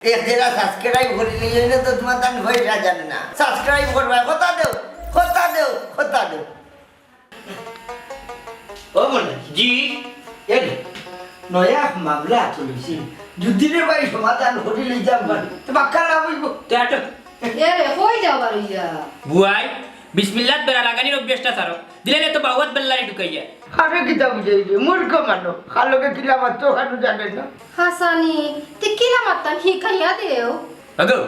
এরা সাবস্ক্রাইব করে নিয়ে না তো তোমার দান পয়সা জানে না সাবস্ক্রাইব করবা কথা দেও ও মনে জি এই নয়া মামলা চলছে যুদ্ধের বাড়ি সমাধান করে লই যাবার তো বাক্কা লাভ হইব তেটো এরে হই যাও বাড়িয়া বুয়াই বিসমিল্লাহ বেরা লাগানির অভ্যাসটা ছাড়ো দিলে তো বাহুত বেল্লারি ঢুকাইয়া আরে কিতা বুঝাইবে মূর্খ মানো খালোকে কিলা মাত্র খানো জানে না হাসানি তে কিলা মাত্তাম শিখাইয়া দেও আগো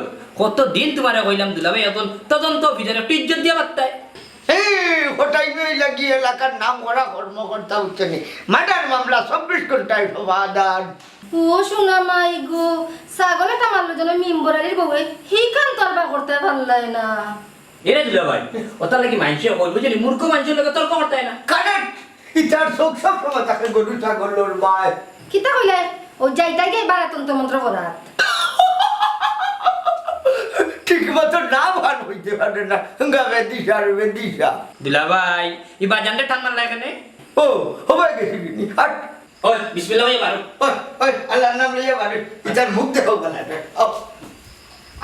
কত দিন তোমারে কইলাম দুলাভাই এখন তদন্ত অফিসার একটু ইজ্জত দিয়া বার্তায় এই হঠাই মেয়ে লাগিয়ে এলাকার নাম করা কর্মকর্তা উঠছেনি মার্ডার মামলা 24 ঘন্টায় সমাধান ও শোনা মাই গো ছাগলে কামালো জন্য মিম্বরারির বউয়ে হিকান তরবা করতে পারলাই না এরে দুলাভাই ওটা লাগি মাইনসে কইবো যে মূর্খ মানুষের লগে তর্ক করতে না কারেক্ট ইতার চোখ সব সময় তাকে গরু ছাগলের মায় কিতা কইলে ও যাইতাই গে বারে তন্ত্র মন্ত্র করাত ঠিক মতো না ভান হইতে পারে না গাবে দিশা দুলাভাই ই বাজানটা ঠান্ডা লাগে না ও হবে গেছি কিনি হাট ওই বিসমিল্লাহ ভাই বারো ওই আল্লাহর নাম লইয়া বারে ইতার মুখ দেখো গলাটা ও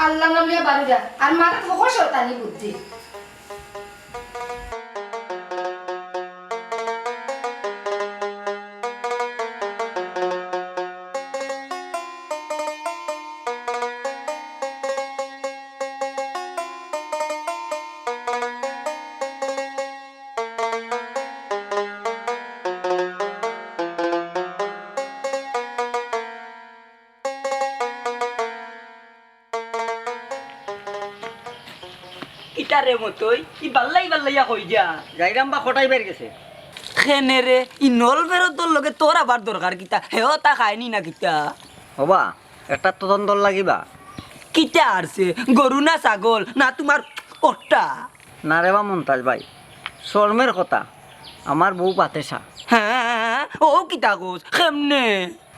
আল্লাহ নাম লিয়া বাড়ি যা আর মাথা থকো শয়তানি বুদ্ধি ইটারে মতই ই বাল্লাইয়া কই যা যাইরাম বা খটাই বের গেছে খেনে রে ই নল বেরোতর লগে তোর আবার দরকার কিতা হেও তা খায়নি না কিতা হবা একটা তদন্ত লাগিবা কিতা আরছে গরু না ছাগল না তোমার ওটা না রে বা মন্তাজ ভাই শর্মের কথা আমার বউ পাতেসা হ্যাঁ ও কিতা কোস কেমনে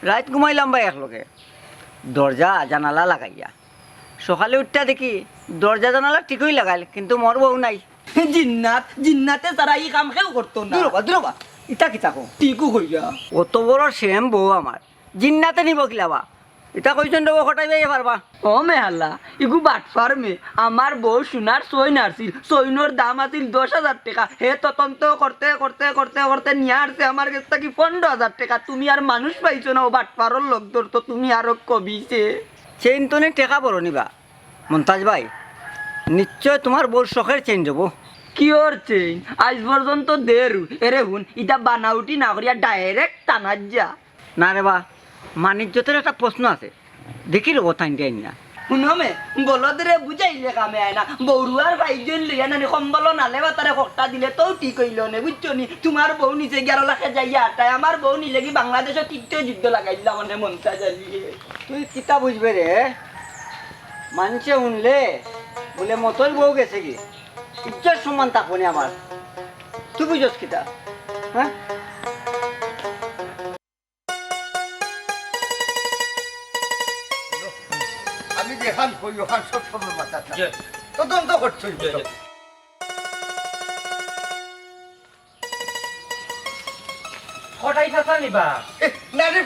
রাত ঘুমাইলাম ভাই একলগে দরজা জানালা লাগাইয়া সকালে উঠটা দেখি দরজা জানালা ঠিকই লাগাইল কিন্তু মোর বউ নাই জিন্নাতে তারা ই কাম কেউ করতো না দুরবা ইটা কি থাকো টিকু কইয়া অত বড় সেম বউ আমার জিন্নাতে নিব কিলাবা এটা কইছেন দেবো খটাই বেয়ে পারবা ও মেহাল্লা ইগু বাট ফার্মে আমার বউ সোনার সৈন আসছিল সৈনর দাম আছিল 10,000 টাকা হে তদন্ত করতে করতে করতে করতে নিয়ে আসছে আমার কাছ থেকে 15,000 টাকা তুমি আর মানুষ পাইছো না ও বাট ফারর লোক ধরতো তুমি আরো কবিছে চেইন তো টেকা বড় নিবা মন্তাজ ভাই নিশ্চয় তোমার বউর শখের চেইন যাবো কি ওর চেইন আজ পর্যন্ত দেরু এরে হুন ইটা বানাউটি না করিয়া ডাইরেক্ট টানা যা না রে বা মানিজ্যতের একটা প্রশ্ন আছে দেখি রে কথা ইন্ডিয়া না শুনমে বলদরে বুঝাইলে কামে আয় না বৌরুয়ার ভাইজন লইয়া নানি সম্বল নালে বা তারে কটা দিলে তো ঠিক হইল নে বুঝছো নি তোমার বউ নিচে 11 লাখে যাইয়া আটায় আমার বউ নিলে কি বাংলাদেশে তৃতীয় যুদ্ধ লাগাইলা মানে মনটা জ্বালিয়ে তুই কিতা বুঝবে রে মানুষে শুনলে বলে মতই বউ গেছে কি ইজ্জত সমান থাকবনি আমার তুই বুঝস কিতা হ্যাঁ আমি দেখান কই ওখান সব সময় মাথা তদন্ত করছই কটাই থাকা নিবা না রে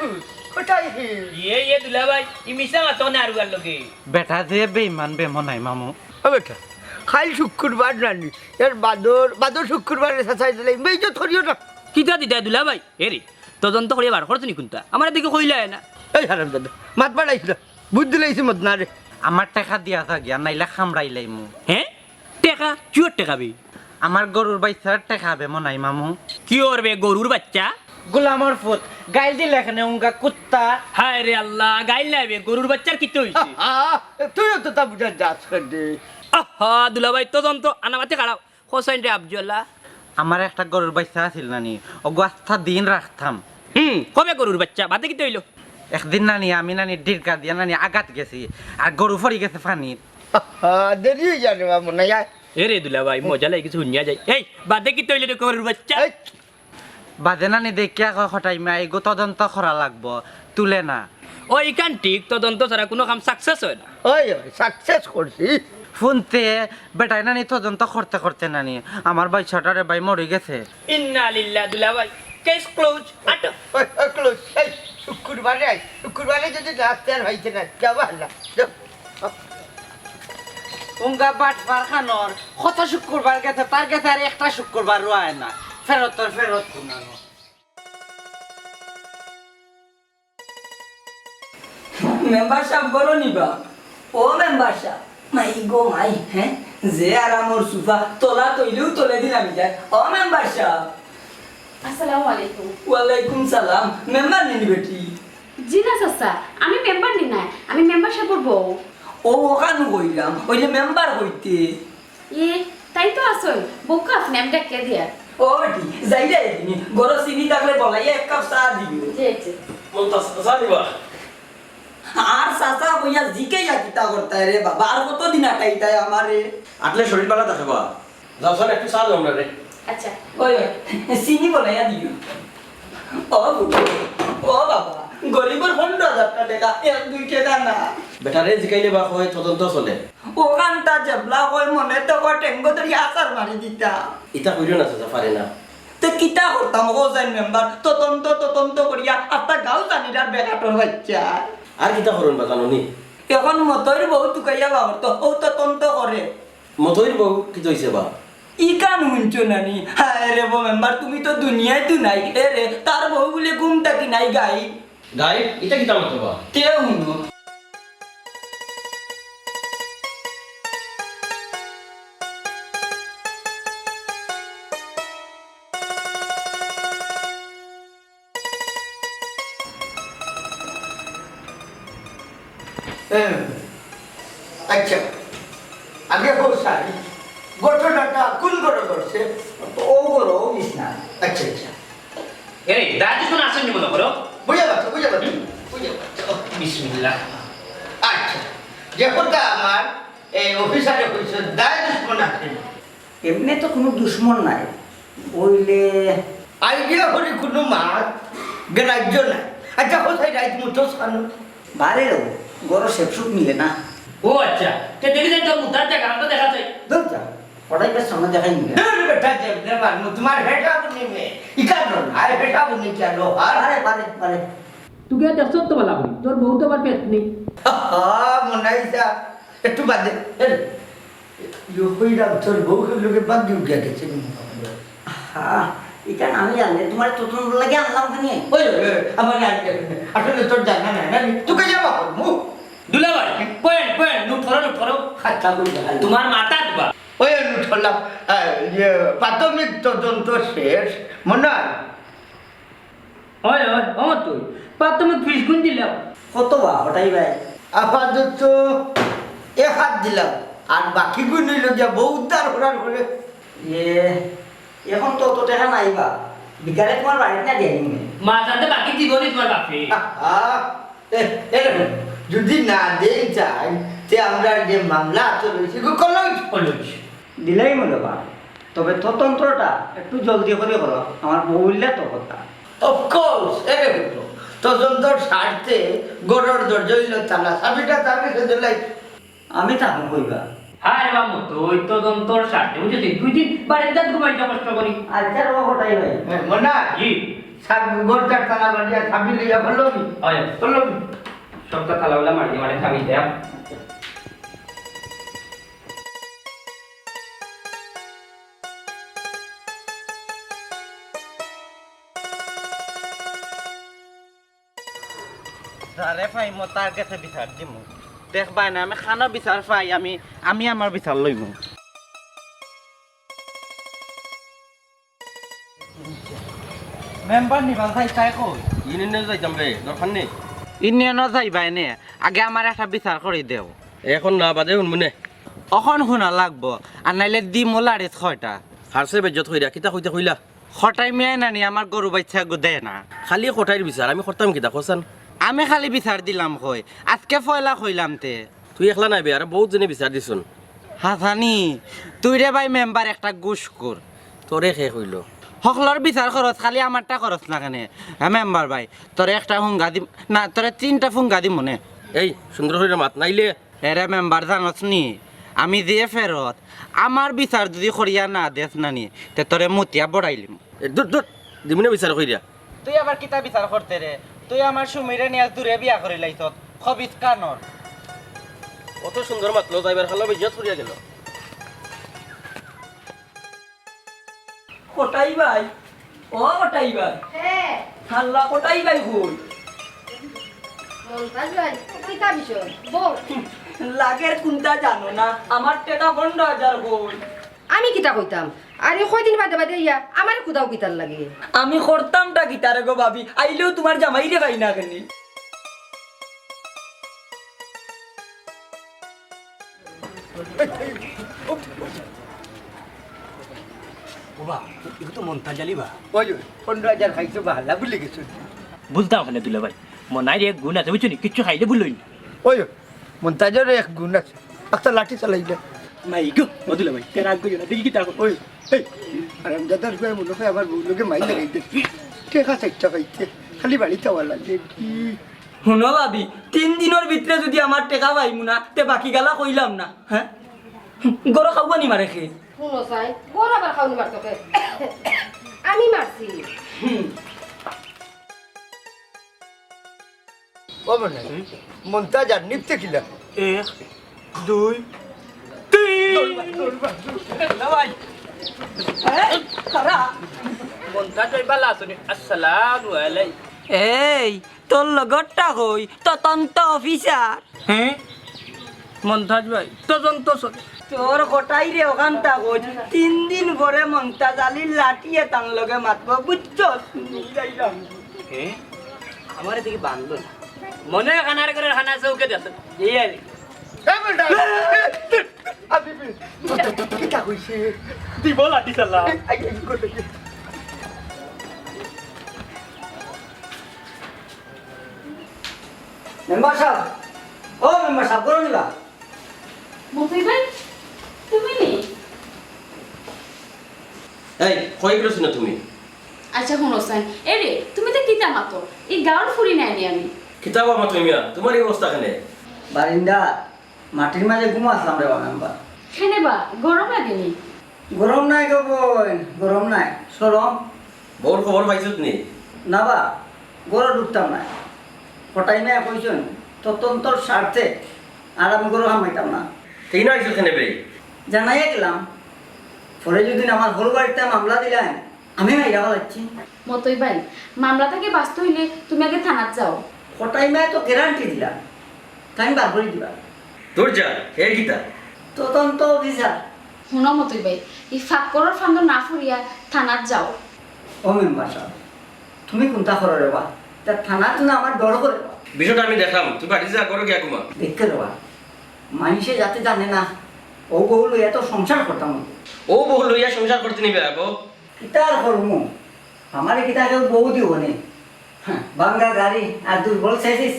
কোথায় ইয়ে দুলাভাই ই মিছা মাতো না আর লগে বেটা যে বেইমান বেমনাই মামু বেটা খাই শুক্রবার নানি এর বাদর শুক্রবারে সাসাই দিলে মেয়ে তো ধরিও না কিতা দিতা দুলাভাই এরে তদন্ত করিয়া বার করছো নি কোনটা আমার দিকে কইলা না এই হারাম দাদা মাত বাড়াইছিল বুদ্ধি লাইছি মত না রে আমার টাকা দিয়া থাকিয়া নাইলা খামড়াইলাই মু হ্যাঁ টাকা কিওর টাকা বে আমার গরুর বাইসার টাকা বেমনাই মামু কি করবে গরুর বাচ্চা গোলামর ফুট গাইল দিলে এখানে উঙ্গা কুত্তা হায় রে আল্লাহ গাইল নাইবে গরুর বাচ্চার কি হইছে তুইও তো তা বুঝা যাস দে আহা দুলাভাই তদন্ত আনামাতে কাড়াও হোসেন রে আব্দুল্লাহ আমার একটা গরুর বাইসা আছিল নানি ও গাছটা দিন রাখতাম কবে গরুর বাচ্চা বাদে কি হইলো একদিন নানি আমি নানি ডিরকা দিয়া নানি আগাত গেছি আর গরু ফরি গেছে পানিত দেরি হয়ে যাবে মামু না এরে দুলাভাই মজা লাগে কিছু শুনিয়া যায় এই বাদে কি হইলো রে গরুর বাচ্চা বাদে নানি দেখিয়া খটাই মাই গো তদন্ত করা লাগবো তুলে না ওই কান ঠিক তদন্ত ছাড়া কোনো কাম সাকসেস হয় না ওই সাকসেস করছি শুনতে বেটাই নানি তদন্ত করতে করতে নানি আমার ভাই ছটারে ভাই মরে গেছে ইন্না লিল্লাহ দুলাভাই কেস ক্লোজ আটো ক্লোজ শুক্রবারে যদি নাচতে আর হইতে না যাবো আল্লাহ উঙ্গা বাট পারখানোর কত শুক্রবার গেছে তার গেছে আর একটা শুক্রবার রয় না ফেরত শুনানো মেম্বার সাহেব বলো নিবা ও মেম্বার সাহেব মাই গো মাই হ্যাঁ যে আরামর সুফা তোলা তৈলেও তোলে দিলাম যায় ও মেম্বার সাহেব আসসালামু আলাইকুম। ওয়ালাইকুম সালাম মেম্বার নিনি বেটি জি না চাচা, আমি মেম্বার নি নাই, আমি মেম্বারশিপের বউ। ও ওখানে কইলাম ওইলে মেম্বার হইতে ই তাই তো আসল বউকে আপনি আমি ডাকিয়ে দিয়া। ও বেটি যাই যাই তুমি গরো চিনি থাকলে বলাই এক কাপ চা দিও জি জি। আর চাচা কইয়া জিকে কিতা করতে রে বাবা আর কতদিন আটাইতাই আমারে আটলে শরীর ভালো থাকে বা যাও স্যার একটু চা দাও না রে আচ্ছা। ওই চিনি বলাইয়া দিও ও বুড়ো ও বাবা গরিবের 15,000 টাকা 1-2 টাকা না বেটারে জিকাইলে বা হয় তদন্ত চলে ওখানটা জেবলা কই মনে তো টেঙ্গো ধরি আচার মারি দিতা ইটা কইরো না চাচা পারে না তে কিতা করতাম ও যাই মেম্বার তদন্ত করিয়া আত্মা গাও জানিরার বেকাটোর বাচ্চা আর কিটা করুন বা জানো নি এখন মতইর বউ টুকাইয়া বাবর তো ও তদন্ত করে মতইর বউ কি হইছে বা ই কান শুনছো নানি হায় রে বউ মেম্বার তুমি তো দুনিয়ায় তো নাই এ রে তার বউ বলে ঘুমটা কি নাই গাই গাই ইটা কিটা মতো বা তে শুনো আচ্ছা আগে বসাই ঘটনাটা কোন করে করছে ও করো বিছনা আচ্ছা আচ্ছা এরে দাঁড়াতে শোনা আসেন মনে করো বুঝে পাচ্ছ বিসমিল্লাহ। আচ্ছা যে কথা আমার এই অফিসারে কইছে দায় দুশ্মন আছে এমনি তো কোনো দুশ্মন নাই ওইলে আইডিয়া করে কোনো মাছ গ্রাহ্য নাই আচ্ছা কোথায় রাইত মুঠো খানো বাড়িরও গরো সেপসুপ মিলে না ও আচ্ছা তে দেখি যাই তো মুতার জায়গা তো দেখা যায় দরজা ওটাই বেশ সামনে দেখাই মিলে বেটা দেবনে মানু তোমার হেটা বুনি মে ইকানো আর হেটা বুনি কেন আর পারে তুই দেখছ তো বলা বলি তোর বউ তো আবার পেট নেই মনাইসা একটু বাদে ইউ কইরা তোর বউ লোকে বাদ দিউ গেছে হ্যাঁ এটা আমি জানি তোমার ততন লাগে আনলাম খানি ওই আমার আসলে তোর জানা নাই না তুই কে যাবা মু দুলাভাই পয়েন্ট নু ঠরো খাতা কই তোমার মাথা দিবা ওই উঠলাম প্রাথমিক তদন্ত শেষ মনে হয় ওই আমার তুই প্রাথমিক ফিস গুণ দিলাম কত বা ওটাই ভাই আপাতত হাত দিলাম আর বাকি গুণ নিল যে বউ উদ্ধার করার করে এখন তো অত টাকা নাই বা বিকালে তোমার বাড়িতে না দিয়ে নিবে মা জানতে বাকি দিবনি তোমার বাপে যদি না দেই চাই তে আমরা যে মামলা চলেছি কলজ দিলেই মনে বা তবে তদন্তটা একটু জলদি করে করো আমার বউলে তো কথা অফকোর্স তদন্তর স্বার্থে গড়র দরজা হইল তালা চাবিটা তার কাছে দিলাই আমি তাহলে কইবা হায় বামু তুই তদন্তর সাথে বুঝেছি 2 দিন বাড়িতে ঘুমাইতে কষ্ট করি আজকে রোগ ওটাই ভাই মনে জি গড়টার তালা বাড়িয়া চাবি লইয়া বললো হয় সবটা তালাগুলা মারি মানে খাবি দেয়া আরে ভাই মই তার কাছে বিচার দিমু দেখবা না আমি খানা বিচার পাই আমি আমার বিচার লইমু মেম্বার নিবাল ভাই তাই কই ইউনিয়নে যাইতাম রে দরকার নেই ইউনিয়নও যাইবাই নে আগে আমার একটা বিচার করে দেও এখন না বাদে শুনমুনে অখন শুনা লাগবো আর নাইলে দিমু লাড়িত ছয়টা হারছে বেজ্জত হইরা কিতা কইতে কইলা খটাই মিয়াই নানি আমার গরু বাচ্চা দেয় না খালি কোঠাইর বিচার আমি করতাম কিতা কোসান আমি খালি বিচার দিলাম কই আজকে ফয়লা কইলাম তে তুই একলা নাই বে আর বহুত জনে বিচার দিছুন হাসানি তুই রে ভাই মেম্বার একটা গুস কর তোরে শেষ হইল সকলের বিচার খরচ খালি আমারটা খরচ না কেন মেম্বার ভাই তোরে একটা ফুঙ্গা দিম না তোরে 3টা ফুঙ্গা দিম মনে এই সুন্দর হইরা মাত নাইলে এরে মেম্বার জানস নি আমি দিয়ে ফেরত আমার বিচার যদি করিয়া না দেস নানি তে তোরে মুতিয়া বড়াইলিম দূর দূর দিমুনে বিচার কইরা তুই আবার কিতা বিচার করতে রে তুই আমার সুমিরে নিয়ে দূরে বিয়া করে লাইছ খবিত কানর কত সুন্দর মাতলো যাইবার খালো ইজ্জত করিয়া গেল। কোটাই ভাই ও কোটাই ভাই হ্যাঁ হাল্লা কোটাই ভাই কই মন্তাজ ভাই কিতা বিষয় বল লাগের কোনটা জানো না আমার টাকা 15,000 কই আমি কিতা কইতাম আরে কয়দিন বাদে বাদে ইয়া আমার খুদাও কিতার লাগে আমি করতামটা গিটারে গো ভাবি আইলেও তোমার জামাইরে পাই না কেন ওই 15,000 খাইছো বাহালা ভুলে গেছো বুঝতাম ওখানে দুলা ভাই মনাই রে গুণ আছে বুঝছো নি কিচ্ছু খাইলে ভুলই ওই মন্তাজের এক গুণ আছে একটা লাঠি চালাইলে নাই গো মদুলা ভাই তেরা কইও না দেখি কি তা ওই এই আরামজাদার কয়ে মনে হয় আমার বউ লোকে মাই লাগাইতে ঠিক আছে একটা পাইতে খালি বাড়িতে আবার লাগে কি শুনো ভাবি 3 দিনের ভিতরে যদি আমার টাকা পাইমু না তে বাকি গালা কইলাম না হ্যাঁ গরো খাওয়ানি মারে খে শুনো চাই কোন আবার খাওনি মারতকে আমি মারছি ও মনে মন্তাজ আর নিপতে কিলা 1 2 3 ভাই এই খারা মন্তাজ ভাই ভালো আছো নি আসসালামু আলাইকুম এই তোর লগরটা কই তদন্ত অফিসার হ্যাঁ মন্তাজ ভাই তদন্ত তোর কোটাই রে ওখানটা কই 3 দিন পরে মন্তাজ আলীর লাঠিয়ে তান লগে মাতব বুঝছস যাইলাম হ্যাঁ আমার এদিকে বান্ধব মনে খানার করে খানা চৌকে দেখো এই আর আমি কিটা কইছে দিব লাঠি চালা মেম্বার সাহেব ও মেম্বার সাহেব করো নিবা মতুই ভাই তুমি নি এই কই গেছো না তুমি? আচ্ছা শুনোছেন এরে তুমি তো কিতা মাতো এই গাঁৱৰ ফুৰি নাই নি আমি কিতাব আমার তুমি তোমার এই অবস্থা কেন? বারিন্দা মাটির মাঝে ঘুমা আসলাম রে মেম্বার খেনে বা গৰম লাগেনি গরম নাই গো বোন গরম নাই সরম বউর খবর পাইছো নি? না বা গরো ঢুকতাম না কটাই না কইছেন ততন্তর স্বার্থে আর আমি গরো হামাইতাম না ঠিক না আইছো কেন বে? জানাইয়া গেলাম পরে যদি আমার হল বাড়িতে মামলা দিলেন আমি মাইরা বলাচ্ছি মতুই ভাই মামলা থেকে বাঁচতে হইলে তুমি আগে থানাত যাও কটাই মায় তো গ্যারান্টি দিলাম তাই বার করে দিবা তোর যা এর গীতা তদন্ত অফিসার শুনো মতুই ভাই এই ফাঁকৰৰ ফান্দ না ফুরিয়া থানাত যাও ও মেম্বার সাহেব তুমি কোনটা করো রে বা তা থানা তুমি আমার ডর করে বা বিষয়টা আমি দেখলাম তুই বাড়ি যা করো গিয়া কুমা। দেখতে রে বা মানুষে যাতে জানে না ও বহু এত সংসার করতাম ও বহু লইয়া সংসার করতে নিবে আগো কিতার করমু আমার কিতা কেউ বউ দিব নে হ্যাঁ, বাঙ্গা গাড়ি আর দুর্বল চাইছিস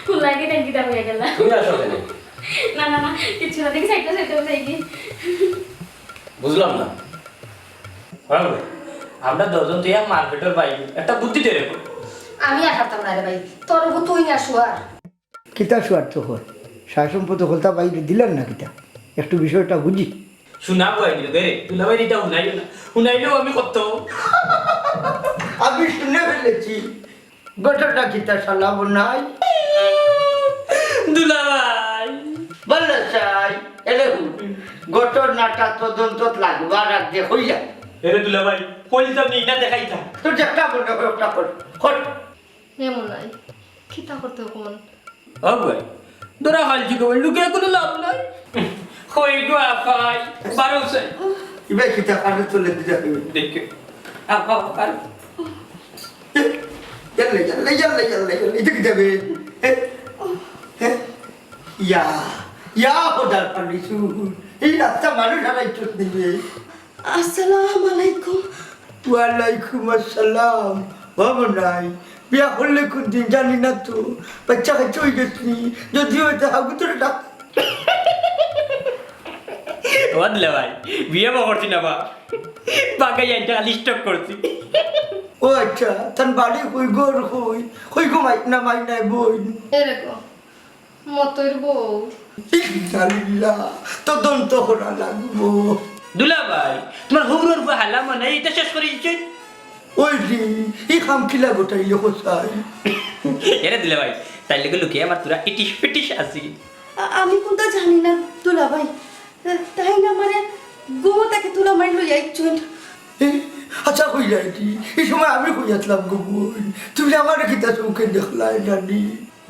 ফুলাইকে ট্যাঙ্কিটা হয়ে গেল তুমি আসো কেন? না না না কিছু না দেখি সাইকেল সাইকেল দেখি বুঝলাম না। হ্যাঁ ভাই আমরা দজন তুই মার্কেটের বাইক একটা বুদ্ধি দে রে আমি আর পারতাম না রে ভাই তোর বউ তুই না শুয়ার কিতা স্বার্থ হয় শাসম্পদ হলতা বাইরে দিলেন না কিতা একটু বিষয়টা বুঝি শোনাবো আইনি রে তুলা ভাই এটা শুনাইও না শুনাইলেও আমি কত আমি শুনে ফেলেছি গোটাটা কিতা সালাম নাই দুলা ভাই বললে চাই এলে ঘটনাটা তদন্তত লাগবার আগে হইয়া এরে দুলা ভাই কইতাম নি না দেখাইতা তো যেটা মনে হয় ওটা কর কর এমন নাই খিতা করতে কোন ও ভাই দরা হালজি কই লুকে কোনো লাভ নাই কই গো আপাই বারোসে ইবে কিতা কানে তুলে দিতে হবে দেখে আপা আর ইয়াল্লে এটা কি যাবে ইয়া হোদার পালিছু এই রাস্তা মানুষ হারাই চোট দিবে আসসালামু আলাইকুম ওয়ালাইকুম আসসালাম বাবা নাই বিয়া করলে কোন দিন জানি না তো বাচ্চা কাচ্চা হয়ে গেছি যদিও এটা হাগু তোর ডাক ও দুলা ভাই বিয়ে করছি না বা বাগাই আইটা লিস্টক করছি ও আচ্ছা তার বাড়ি কই গোর কই গো মাইক না মাই নাই বই এরকম মতোর বউ ইনশাআল্লাহ তদন্ত করা লাগবো দুলা ভাই তোমার হুবরুর উপর হালা মনে এটা শেষ করে দিচ্ছেন ওই রে এই খাম কিলা গোটাইলে কোথায় এরে দুলা ভাই তাইলে গো লুকিয়ে আমার তোরা ইটিশ পিটিশ আসি আমি কোনটা জানি না তুলা ভাই তাই না মানে গোমতাকে তুলা মারি লই আইছুন আচ্ছা কই যাইটি এই সময় আমি কইয়াছিলাম গো বোন তুমি আমার কিতা চোখে দেখলাই জানি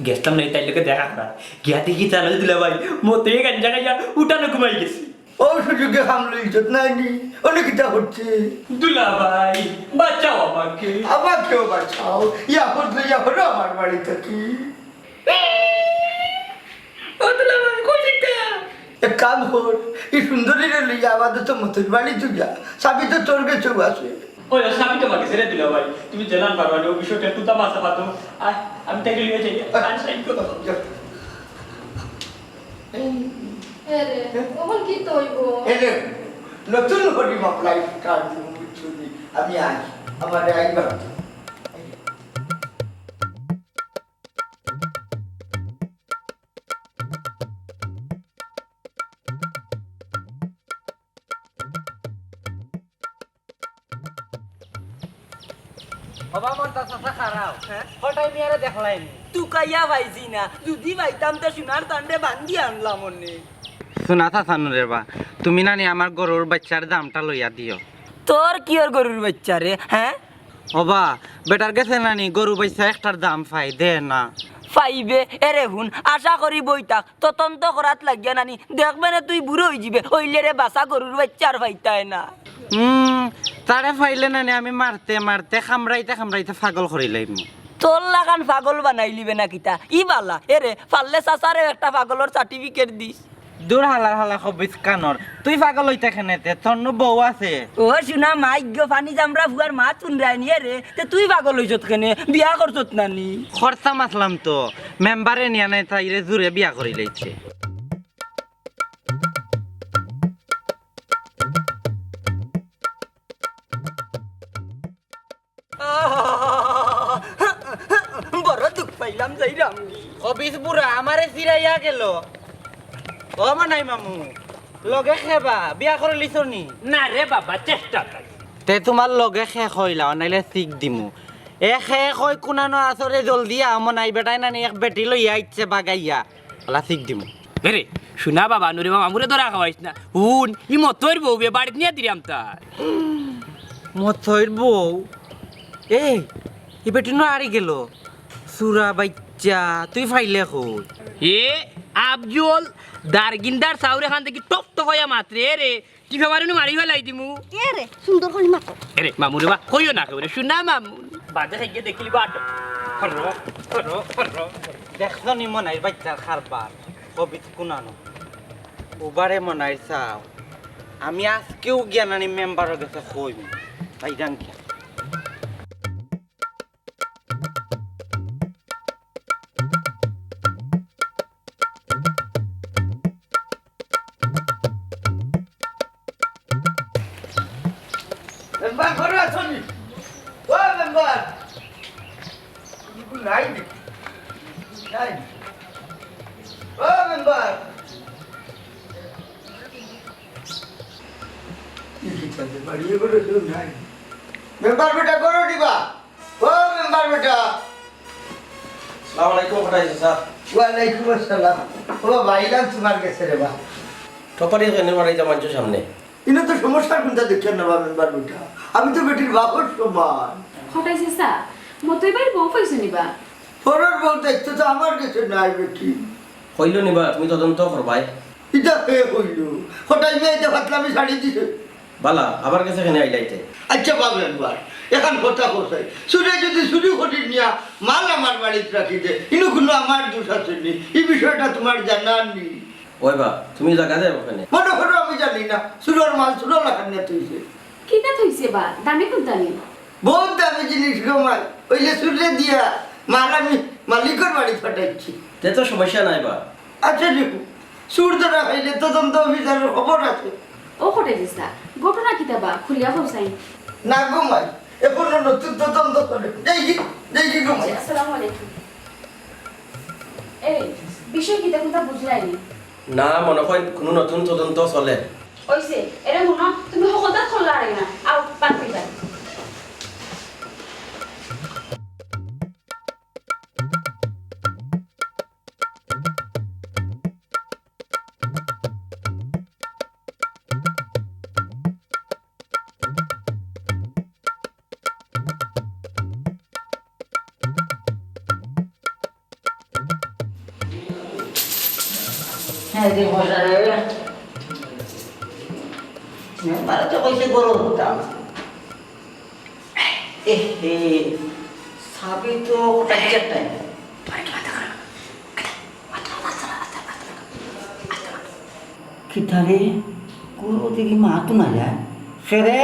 গেছলাম নাই তাইলে দেখা করা গিয়া দেখি তাহলে দুলা ভাই মতে গাঞ্জা গাঞ্জা উঠানো ঘুমাই গেছি ও সুযোগে হামলে ইজ্জত নাইনি অনেক কিতা হচ্ছে দুলা ভাই বাঁচাও আমাকে আমাকেও বাঁচাও ইয়া হলো আমার বাড়ি থাকি ও দুলা ভাই কই যেতে এক কাম কর এই সুন্দরী রে লইয়া আমাদের তো মতন বাড়ি তুই যা সাবি তো তোর কাছে আছে ওই সাবি তোমাকে ছেড়ে দিলা ভাই তুমি জানান পারবা না ও বিষয়টা একটু তামাশা পাতো আমি তাকে লিয়ে যাই আনসাইন করো এরে ওহন কি তৈব এলে নতুন হরি মাপলাই কাজ বুঝছি আমি আজ আমার আইবা বাবা মন তা চাচা খারাপ হঠাই মিয়ারে দেখলাই তুকাইয়া পাইছি না যদি পাইতাম তো সোনার তান্ডে বান্ধি আনলাম মনে শোনা চাচানো রে বা তুমি নানি আমার গরুর বাচ্চার দামটা লইয়া দিও তোর কি ওর গরুর বাচ্চা রে হ্যাঁ ওবা বেটার গেছে নানি গরু বাচ্চা একটার দাম পাই দে না পাইবে এরে হুন আশা করি বইতাক তদন্ত করাত লাগিয়া নানি দেখবে না তুই বুড়ো হয়ে যাবে ওইলে রে বাসা গরুর বাচ্চা আর পাইতায় না তারে ফাইলে নানি আমি মারতে মারতে খামরাইতে পাগল করি লাইম তোর লাগান পাগল বানাই লিবে না কিতা ই বালা এরে পারলে চাচারে একটা পাগলের সার্টিফিকেট দিস দূর হালা হালা খবিস কানর তুই পাগল হইতে খেনেতে তোর বউ আছে ও শুনা মাইগ্য পানি জামরা ফুয়ার মা চুনরাই নিয়ে রে তে তুই পাগল হইছত কেনে বিয়া করছত নানি খরচা মাসলাম তো মেম্বারে নিয়া নাই তাইরে জুড়ে বিয়া করি লাইছে বড় দুঃখ পাইলাম যাই রামগি খবিস বুড়া আমারে চিরাইয়া গেল ও মানাই মামু লগে খেবা বিয়া করে লিছনি না রে বাবা চেষ্টা কর তে তোমার লগে শেষ হইলা নাইলে শিখ দিমু এ শেষ হয় কোনানো আসরে জলদি আমন আই বেটাই নানি এক বেটি লইয়া ইচ্ছে বাগাইয়া ওলা শিখ দিমু রে শোনা বাবা নুরে মামা মুরে ধরা খাওয়াইস না হুন ই মতর বউ বে বাড়িতে নিয়ে দিলাম তার মথইর বউ এই বেটি নো আরি গেল সুরা বাচ্চা তুই ফাইলে কই এ আবজল দারগিন্দার সাউরে খান থেকে টপ টপ হইয়া মাত্রে রে কি ফেমারে মারি ফেলাই দিমু এ রে সুন্দর করে মাতো রে মামুরে বা কইও না কেউ শোনা মামু বাদে থেকে দেখিলি বাট দেখছনি মনাই বাচ্চার খারবার কবিত কোনানো ওবারে মনাই চাও আমি আজকেও জ্ঞানানি মেম্বারের কাছে কইব তাই জান কি মেম্বার ঘরে আছনি ও মেম্বার নাই নাই ও মেম্বার বাড়িয়ে করে নাই মেম্বার বেটা করো দিবা ও মেম্বার বেটা আসসালামু আলাইকুম হঠাইছে স্যার ওয়ালাইকুম আসসালাম ও ভাইলাম তোমার কাছে রে বা টপারি কেনে মারাইতে মানুষের সামনে ইনো তো সমস্যার কোনটা দেখছেন না মেম্বার বেটা আমি তো বেটির বাপর সমান হঠাইছে সা মতই বাড়ি বউ পাইছো নিবা পরের বউ দেখতে তো আমার কাছে নাই বেটি কইল নিবা তুমি তদন্ত করবাই ইটা কে কইল হঠাৎ মেয়েতে ভাতলামি শাড়ি দিছে বালা আবার কাছে কেনে আইলাইতে আচ্ছা বাবু একবার এখন কথা কোথায় সুরে যদি চুরি করি নিয়া মাল আমার বাড়িতে রাখি দে ইনো কোনো আমার দোষ আছে নি এই বিষয়টা তোমার জানার নি ওই বা তুমি জায়গা দেব ওখানে মনে করো আমি জানি না সুরের মাল সুরো লাগান না তুইছে কিটা থইছে বা দামি কোন দামি বহুত দামি জিনিস গমাই ওইলে সুরে দিয়া মাল আমি মালিকের বাড়ি পাঠাচ্ছি তে তো সমস্যা নাই বা আচ্ছা দেখো সুর ধরা খাইলে তদন্ত অফিসারের খবর আছে ও হঠাইছে সা ঘটনা কিতা বা খুলিয়া হউসাই না গমাই এখনো নতুন তদন্ত করে দেখি গমাই আসসালামু আলাইকুম এই বিষয় কিতা কোনটা বুঝলাইনি না মনে হয় কোনো নতুন তদন্ত চলে হইছে এরে শুনো তুমি সকলটা খোলা রে না আও পার হই যাই যে মজা রে মেম্বার তো কইছে গরম হতাম সাবি তো টাইচার টাইম কিতারে গরু দেখি মা তো না যায় সেরে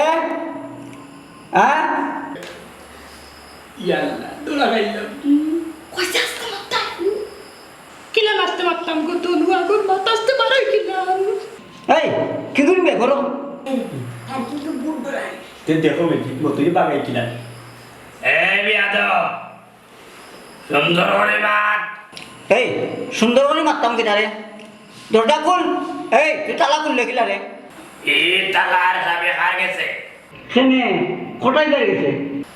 ইয়াল্লা তোলা গাইলাম কইছে আসতে মাত্তা কিলা নাচতে পারতাম গো তনু আগুন বাতাসতে পারে কিলা এই কি করবি গরম আর কিন্তু বুড় বড়াই তে দেখো মেজি মতই বাগাই কিলা এ বিয়াদব সুন্দর করে বাত এই সুন্দর করে মারতাম কিনারে দরজা খুল এই তুই তালা খুললে কিনারে এ তালার যাবে কার গেছে সেনে কোটাই বের গেছে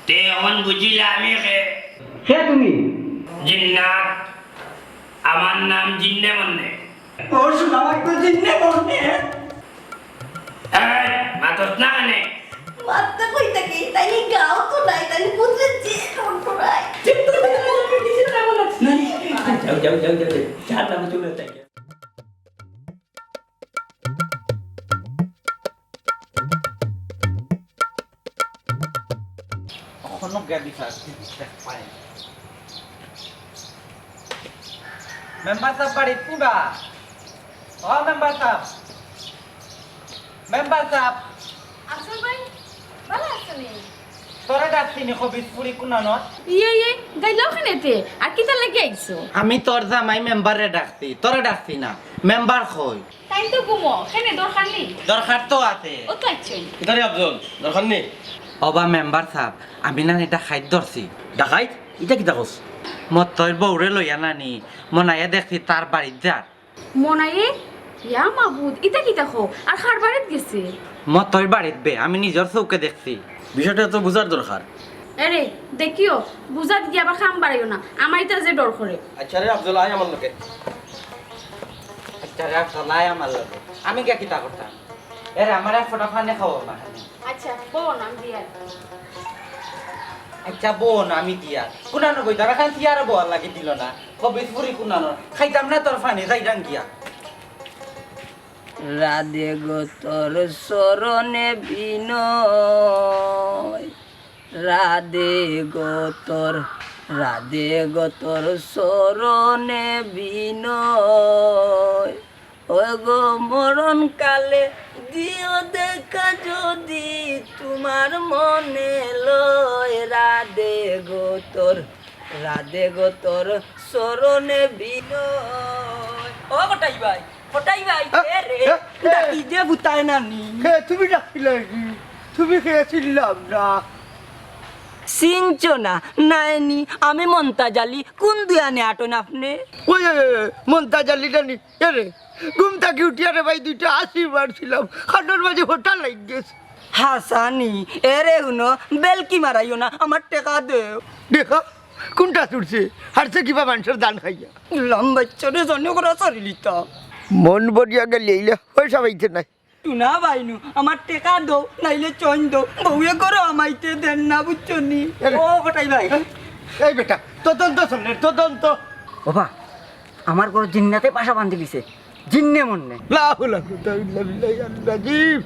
তে অন বুঝিলা আমি সে তুমি জিন্নাত আমার নাম জিন্নে মন্নে ও শোনা তো জিন্নে বলনে এই মাতস না নে মাত্তা কইতা কি তাই গাও তো নাই তাই বুঝে যে কোন বড়াই যাও যাও যাও যাও চার নাম চলে তাই কখনো গাড়ি পাই মেম্বার সাহেব বাড়ি নিবা ও মেম্বার সাহেব আসল ভাই ভালো আছেন তোরা ডাকছি নি খবিস পুরি কুনানো ইয়ে গাইলাও খানেতে আর কিতা লাগি আইছো আমি তোর জামাই মেম্বারে ডাকছি তোরা ডাকছি না মেম্বার কই তাই তো ঘুমো কেনে দরকার নেই দরকার তো আছে ও তো আইছই ইতারে আফজল দরকার নেই অবা মেম্বার সাহেব আমি না এটা খাদ্য ধরছি ডাকাইত ইটা কিতা কস মই তোর বউরে লইয়া নানি মনাইয়া দেখছি তার বাড়িত যার মনায়ে ইয়া মাবুদ ইতা কিতা খো আর খারবারেত গেছে মই তোর বাড়িত বে আমি নিজের চৌকে দেখছি বিষয়টা তো বুঝার দরকার আরে দেখিও বুঝাত গিয়া আবার খাম বাড়াইও না আমার ইতা যে ডর করে আচ্ছা রে আফজল আয় আমার লোকে আচ্ছা রাখ চলাই আমার লগে আমি কে কিতা করতাম এরে আমার এক ফোটা ফানে খাবো না আচ্ছা বোন আমি দিয়া আচ্ছা বোন আমি দিয়া কুনানো কই তারা খান তিয়ার বল লাগি দিল না কবিস পুরি কুনানো খাইতাম না তোর ফানে যাইরাম গিয়া রাধে গো তোর চরণে বিনয় রাধে গো তোর চরণে বিনয় ও গো মরণ কালে দিও দেখা যদি তোমার মনে লয় রাধে গো তোর চরণে বিনয় ও গোটাই ভাই এ রে ডাকি যে ভুতায় নানি তুমি ডাকিলে তুমি খেয়েছিলাম না চিনছো না নাইনি আমি মন্তাজালি কোন দুয়ানে আটন আপনি ওই মন্তা জালিটা নি রে ঘুম থাকি উঠিয়া রে ভাই দুইটা আশীর্বাদ ছিলাম খাটোর মাঝে হোটা লাগ গেছে হাসানি এরে হুনো বেলকি মারাইও না আমার টেকা দেও দেখো কোনটা ছুটছে হারছে কিবা মানুষের দান খাইয়া লম্বাচ্চরে জন্য করে চলিলিতা মন বরিয়া গেলে এইলে পয়সা পাইতে নাই টুনা বাইনু আমার টেকা দো নাইলে চইন দো বউয়ে করো আমাইতে দেন না বুঝছো নি ও গোটাই ভাই এই বেটা তদন্ত শোনে তদন্ত বাবা আমার ঘর জিন্নাতে পাশা বান্ধি দিছে জিন্নে মনে রাজীব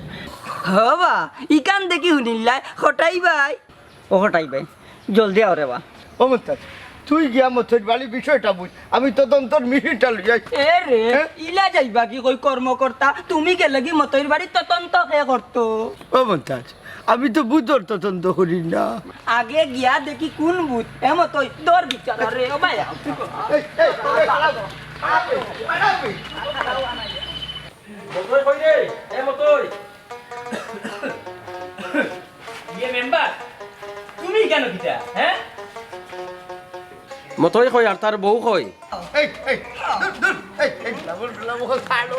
হবা ইকান দেখি শুনিলাই হটাই ভাই ও হটাই ভাই জলদি আও রে বা অমতাজ তুই গিয়া মতোর বাড়ি বিষয়টা বুঝ আমি তদন্তর মিহিটা লইয়াই এ রে ইলা যাইবা কি কই কর্মকর্তা তুমি কে লাগি মতইর বাড়ি তদন্ত কে করতো অমতাজ আমি তো বুঝর তদন্ত করি না আগে গিয়া দেখি কোন বুথ এমতই দর বিচার রে ও ভাই মতই কই রে এ মতই ইয়ে মেম্বার তুমি কেন কিটা হ্যাঁ মতই কই আর তার বউ কই এই দূর, দূর,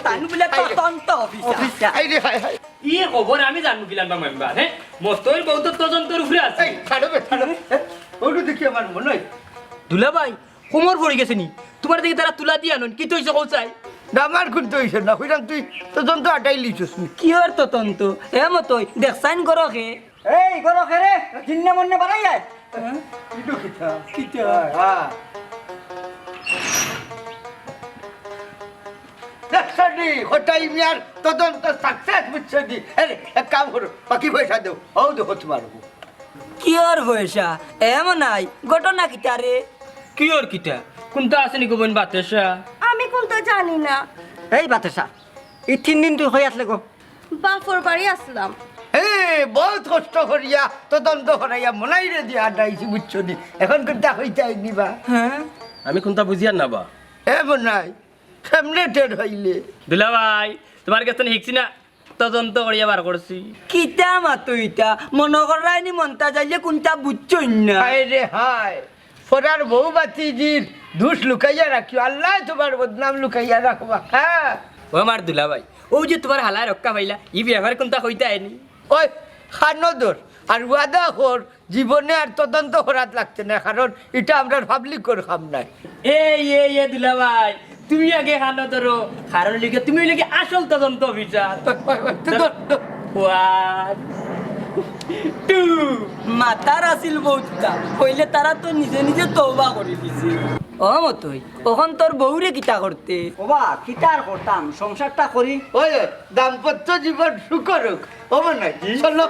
তাইন বলে তদন্ত অফিসার ই খবর আমি জানবো কিলান বা মেম্বার হ্যাঁ মস্তই বহুত তদন্তর উপরে আছে দেখি আমার মনে হয় দুলা ভাই কোমর পড়ে গেছে নি তোমার দিকে তারা তুলা দিয়ে আনুন কি তৈছে কৌচাই আমার কিন্তু হইছে না হইলাম তুই তদন্ত আটাই লিছিস নি কিয়র তদন্ত এ মতই দেখছাইন গরকে এই গরো খেরে জিন্নে মন্নে বাড়াই যায় দেখছি হঠাই মিয়ার তদন্ত সাকসেস বুঝছে দি আরে এক কাম করো বাকি পয়সা দেও ও দেখো তোমার কিয়র পয়সা এম নাই ঘটনা কিতারে কিয়র কিটা কোনটা আছে নি গোবন বাতেশা আমি কোনটা জানি না এই বাতেসা এই 3 দিন তুই হয়ে আসলে গো বাপর বাড়ি আসলাম বহুত কষ্ট করিয়া তদন্ত করাইয়া মনাই রে দিয়া আডাইছি বুঝছো নি এখন কিন্তু হইতে আইনি বা হ্যাঁ আমি কোনটা বুঝিয়ার না বা মনাই কেমনে টের হইলে দুলা ভাই তোমার কাছে শিখছি না তদন্ত করিয়া বার করছি কিতা মাতো ইটা মনে করাইনি মনটা যাইলে কোনটা বুঝছই না হায় রে হায় ফরার বউ বাতিজির দুষ লুকাইয়া রাখিও আল্লাহ তোমার বদনাম লুকাইয়া রাখবা হ্যাঁ ও আমার দুলা ভাই ও যে তোমার হালায় রক্ষা পাইলা ই ব্যবহার কোনটা হইতে আইনি ওই খানদর আর ওয়াদা কর জীবনে আর তদন্ত করাত লাগতে না কারণ এটা আমরা পাবলিক করে খাম নাই এ দুলা ভাই তুমি আগে খানো ধরো কারণ লিখে তুমি লিখে আসল তদন্ত বিচার 1 2 মাতার আছিল বহুতটা কইলে তারা তো নিজে নিজে তওবা করে দিছে ও মতই ওখন তোর বউরে কিতা করতে ওবা কিতার করতাম সংসারটা করি ওই দাম্পত্য জীবন সুখরক ও নাই চলো